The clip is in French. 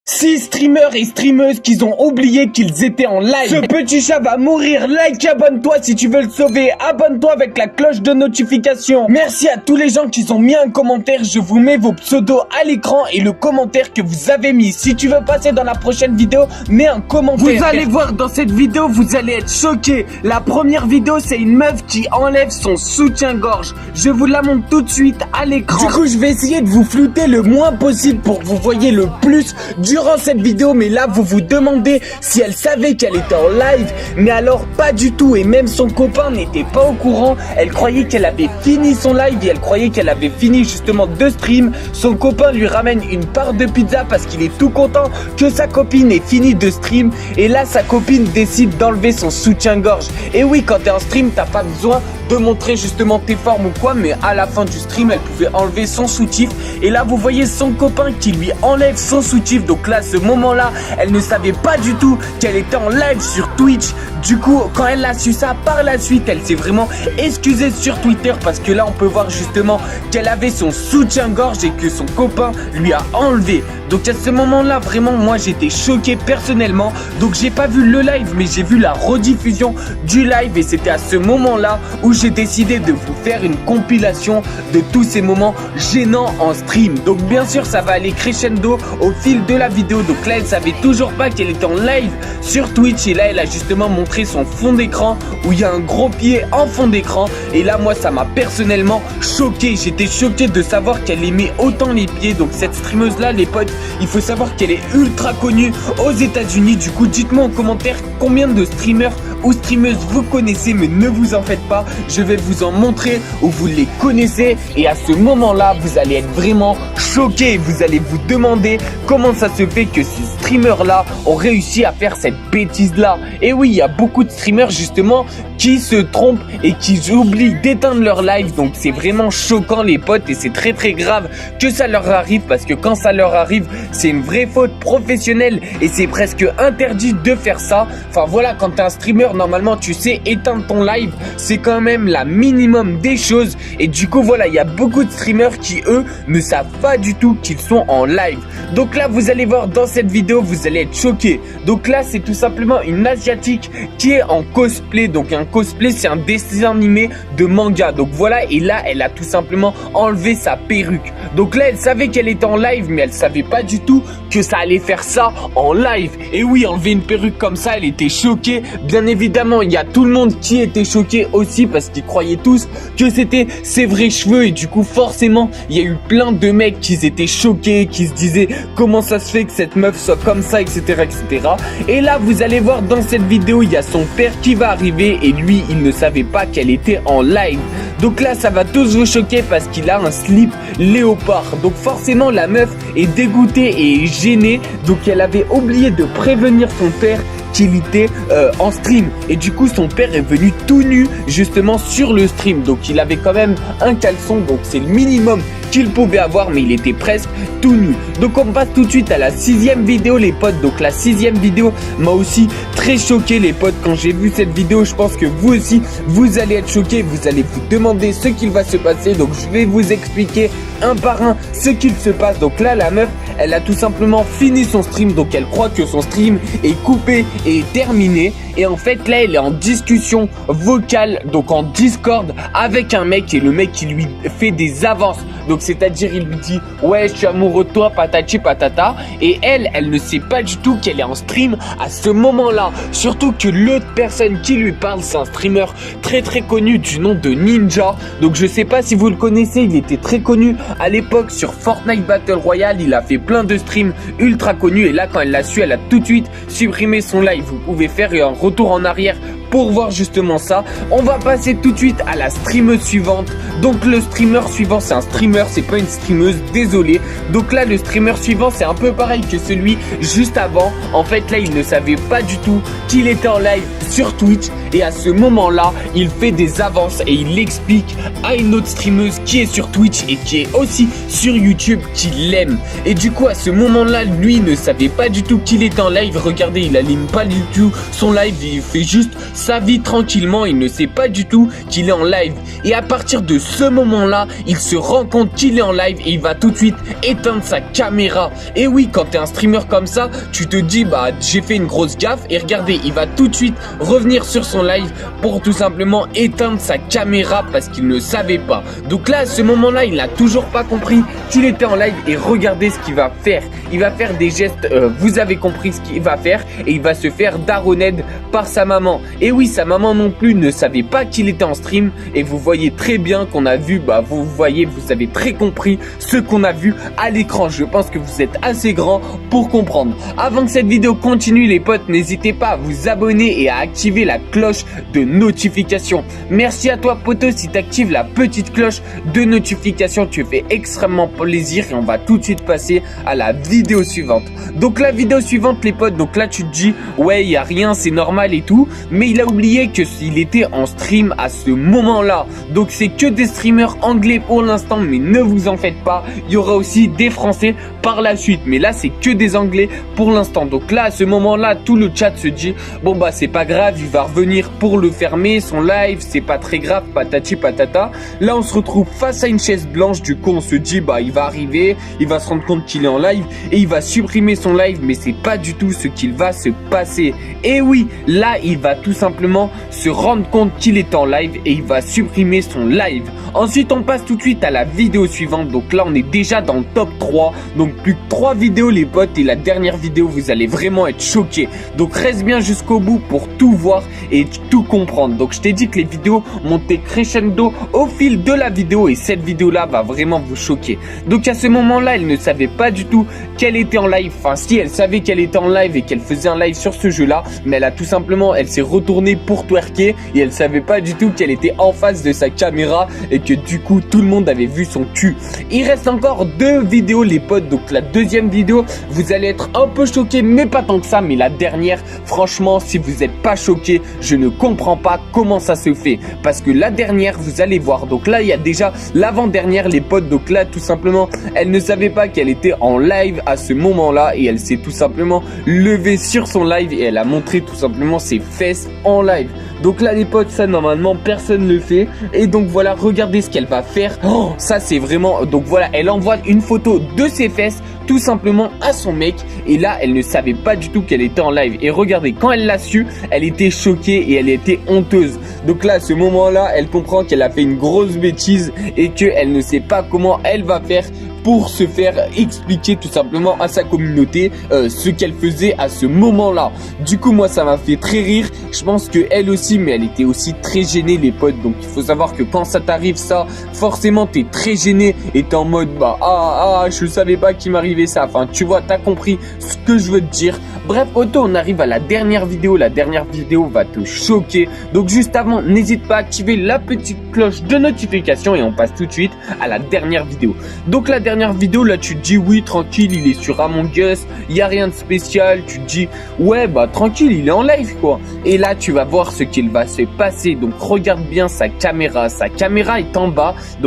6 streamers et streameuses qui ont oublié qu'ils étaient en live. Ce petit chat va mourir. Like, abonne-toi si tu veux le sauver. Abonne-toi avec la cloche de notification. Merci à tous les gens qui ont mis un commentaire. Je vous mets vos pseudos à l'écran et le commentaire que vous avez mis. Si tu veux passer dans la prochaine vidéo, mets un commentaire. Vous allez voir dans cette vidéo, vous allez être choqués. La première vidéo, c'est une meuf qui enlève son soutien-gorge. Je vous la montre tout de suite à l'écran. Du coup, je vais essayer de vous flouter le moins possible pour que vous voyez le plus durant cette vidéo, mais là vous vous demandez si elle savait qu'elle était en live, mais alors pas du tout, et même son copain n'était pas au courant. Elle croyait qu'elle avait fini son live et elle croyait qu'elle avait fini justement de stream. Son copain lui ramène une part de pizza parce qu'il est tout content que sa copine ait fini de stream, et là sa copine décide d'enlever son soutien-gorge. Et oui, quand t'es en stream, t'as pas besoin de montrer justement tes formes ou quoi, mais à la fin du stream, elle pouvait enlever son soutif, et là vous voyez son copain qui lui enlève son soutif. Donc là, ce moment-là, elle ne savait pas du tout qu'elle était en live sur Twitch. Du coup, quand elle a su ça, par la suite, elle s'est vraiment excusée sur Twitter, parce que là, on peut voir justement qu'elle avait son soutien-gorge et que son copain lui a enlevé. Donc à ce moment-là, vraiment, moi, j'étais choqué personnellement. Donc j'ai pas vu le live, mais j'ai vu la rediffusion du live, et c'était à ce moment-là où j'ai décidé de vous faire une compilation de tous ces moments gênants en stream. Donc bien sûr, ça va aller crescendo au fil de la vidéo. Donc là, elle savait toujours pas qu'elle était en live sur Twitch, et là, elle a justement montré son fond d'écran où il y a un gros pied en fond d'écran. Et là, moi, ça m'a personnellement choqué. J'étais choqué de savoir qu'elle aimait autant les pieds. Donc cette streameuse là, les potes, il faut savoir qu'elle est ultra connue aux États-Unis. Du coup, dites-moi en commentaire combien de streamers ou streameuses vous connaissez, mais ne vous en faites pas, je vais vous en montrer où vous les connaissez, et à ce moment-là, vous allez être vraiment choqués. Vous allez vous demander comment ça se fait que ces streamers-là ont réussi à faire cette bêtise-là. Et oui, il y a beaucoup de streamers justement qui se trompent et qui oublient d'éteindre leur live. Donc c'est vraiment choquant les potes, et c'est très très grave que ça leur arrive, parce que quand ça leur arrive, c'est une vraie faute professionnelle et c'est presque interdit de faire ça. Enfin voilà, quand t'es un streamer, normalement tu sais éteindre ton live, c'est quand même la minimum des choses. Et du coup voilà, il y a beaucoup de streamers qui eux ne savent pas du tout qu'ils sont en live. Donc là vous allez voir dans cette vidéo, vous allez être choqués. Donc là c'est tout simplement une asiatique qui est en cosplay. Donc un cosplay, c'est un dessin animé de manga. Donc voilà, et là elle a tout simplement enlevé sa perruque. Donc là elle savait qu'elle était en live, mais elle savait pas du tout que ça allait faire ça en live. Et oui, enlever une perruque comme ça, elle était choquée. Bien évidemment, il y a tout le monde qui était choqué aussi, parce qu'ils croyaient tous que c'était ses vrais cheveux. Et du coup forcément, il y a eu plein de mecs qui étaient choqués, qui se disaient comment ça se fait que cette meuf soit comme ça, etc., etc. Et là vous allez voir dans cette vidéo, il y a son père qui va arriver, et lui il ne savait pas qu'elle était en live. Donc là ça va tous vous choquer, parce qu'il a un slip léopard. Donc forcément la meuf est dégoûtée et est gênée. Donc elle avait oublié de prévenir son père qu'il était en stream, et du coup son père est venu tout nu justement sur le stream. Donc il avait quand même un caleçon, donc c'est le minimum qu'il pouvait avoir, mais il était presque tout nu. Donc on passe tout de suite à la 6e vidéo les potes. Donc la 6e vidéo m'a aussi très choqué les potes. Quand j'ai vu cette vidéo, je pense que vous aussi vous allez être choqués, vous allez vous demander ce qu'il va se passer. Donc je vais vous expliquer un par un ce qu'il se passe. Donc là la meuf, elle a tout simplement fini son stream, donc elle croit que son stream est coupé et terminé, et en fait là elle est en discussion vocale, donc en Discord avec un mec, et le mec qui lui fait des avances. Donc c'est à dire, il lui dit ouais je suis amoureux de toi, patati patata, et elle ne sait pas du tout qu'elle est en stream à ce moment là. Surtout que l'autre personne qui lui parle, c'est un streamer très très connu du nom de Ninja. Donc je sais pas si vous le connaissez, il était très connu à l'époque sur Fortnite Battle Royale, il a fait plein de streams ultra connus, et là quand elle l'a su, elle a tout de suite supprimé son live. Vous pouvez faire un retour en arrière pour voir justement ça. On va passer tout de suite à la streameuse suivante. Donc le streamer suivant, c'est un streamer, c'est pas une streameuse, désolé. Donc là le streamer suivant, c'est un peu pareil que celui juste avant. En fait là il ne savait pas du tout qu'il était en live sur Twitch et à ce moment-là, il fait des avances et il explique à une autre streameuse qui est sur Twitch et qui est aussi sur YouTube qu'il l'aime. Et du coup, à ce moment-là, lui ne savait pas du tout qu'il était en live. Regardez, il allume pas du tout son live, il fait juste sa vie tranquillement, il ne sait pas du tout qu'il est en live. Et à partir de ce moment-là, il se rend compte qu'il est en live et il va tout de suite éteindre sa caméra. Et oui, quand t'es un streamer comme ça, tu te dis bah j'ai fait une grosse gaffe et regardez, il va tout de suite revenir sur son live pour tout simplement éteindre sa caméra parce qu'il ne savait pas. Donc là, à ce moment-là, il n'a toujours pas compris qu'il était en live et regardez ce qu'il va faire. Il va faire des gestes, vous avez compris ce qu'il va faire et il va se faire daroned par sa maman. Et oui, sa maman non plus ne savait pas qu'il était en stream et vous voyez très bien qu'on a vu, bah vous voyez, vous avez très compris ce qu'on a vu à l'écran. Je pense que vous êtes assez grand pour comprendre. Avant que cette vidéo continue les potes, n'hésitez pas à vous abonner et à activer la cloche de notification. Merci à toi poto si tu actives la petite cloche de notification, tu fais extrêmement plaisir et on va tout de suite passer à la vidéo suivante. Donc la vidéo suivante les potes, donc là tu te dis ouais il y a rien, c'est normal et tout, mais il a oublié que s'il était en stream à ce moment-là. Donc c'est que des streamers anglais pour l'instant, mais ne vous en faites pas, il y aura aussi des français par la suite, mais là c'est que des anglais pour l'instant. Donc là à ce moment-là, tout le chat se dit bon bah c'est pas grave, il va revenir pour le fermer son live, c'est pas très grave, patati patata. Là on se retrouve face à une chaise blanche, du coup on se dit bah il va arriver, il va se rendre compte qu'il est en live et il va supprimer son live, mais c'est pas du tout ce qu'il va se passer. Et oui, là il va tout simplement se rendre compte qu'il est en live et il va supprimer son live. Ensuite on passe tout de suite à la vidéo suivante. Donc là on est déjà dans le top 3, donc plus que 3 vidéos les potes, et la dernière vidéo vous allez vraiment être choqués. Donc reste bien jusqu'au bout pour tout voir et tout comprendre. Donc je t'ai dit que les vidéos montaient crescendo au fil de la vidéo et cette vidéo là va vraiment vous choquer. Donc à ce moment là elle ne savait pas du tout qu'elle était en live. Enfin si, elle savait qu'elle était en live et qu'elle faisait un live sur ce jeu là, mais elle a tout simplement, elle s'est retournée pour twerker et elle savait pas du tout qu'elle était en face de sa caméra et que du coup tout le monde avait vu son cul. Il reste encore 2 vidéos les potes. Donc la deuxième vidéo vous allez être un peu choqués, mais pas tant que ça. Mais la dernière, franchement si vous n'êtes pas choqués, je ne comprends pas comment ça se fait, parce que la dernière vous allez voir. Donc là il y a déjà l'avant-dernière les potes. Donc là tout simplement elle ne savait pas qu'elle était en live à ce moment là et elle s'est tout simplement levée sur son live et elle a montré tout simplement ses fesses en live. Donc là les potes, ça normalement personne ne le fait. Et donc voilà, regardez ce qu'elle va faire. Oh, ça c'est vraiment, donc voilà, elle envoie une photo de ses fesses tout simplement à son mec. Et là elle ne savait pas du tout qu'elle était en live. Et regardez, quand elle l'a su, elle était choquée et elle était honteuse. Donc là à ce moment là, elle comprend qu'elle a fait une grosse bêtise et qu'elle ne sait pas comment elle va faire pour se faire expliquer tout simplement à sa communauté ce qu'elle faisait à ce moment-là. Du coup, moi, ça m'a fait très rire. Je pense que elle aussi, mais elle était aussi très gênée, les potes. Donc, il faut savoir que quand ça t'arrive, ça, forcément, t'es très gêné et t'es en mode, bah, je savais pas qu'il m'arrivait ça. Enfin, tu vois, t'as compris ce que je veux te dire. Bref, Otto, on arrive à la dernière vidéo. La dernière vidéo va te choquer. Donc, juste avant, n'hésite pas à activer la petite cloche de notification et on passe tout de suite à la dernière vidéo. Donc, la dernière vidéo là tu te dis oui tranquille, il est sur Among Us, il y a rien de spécial, tu te dis ouais bah tranquille, il est en live quoi. Et là tu vas voir ce qu'il va se passer. Donc regarde bien sa caméra est en bas. Donc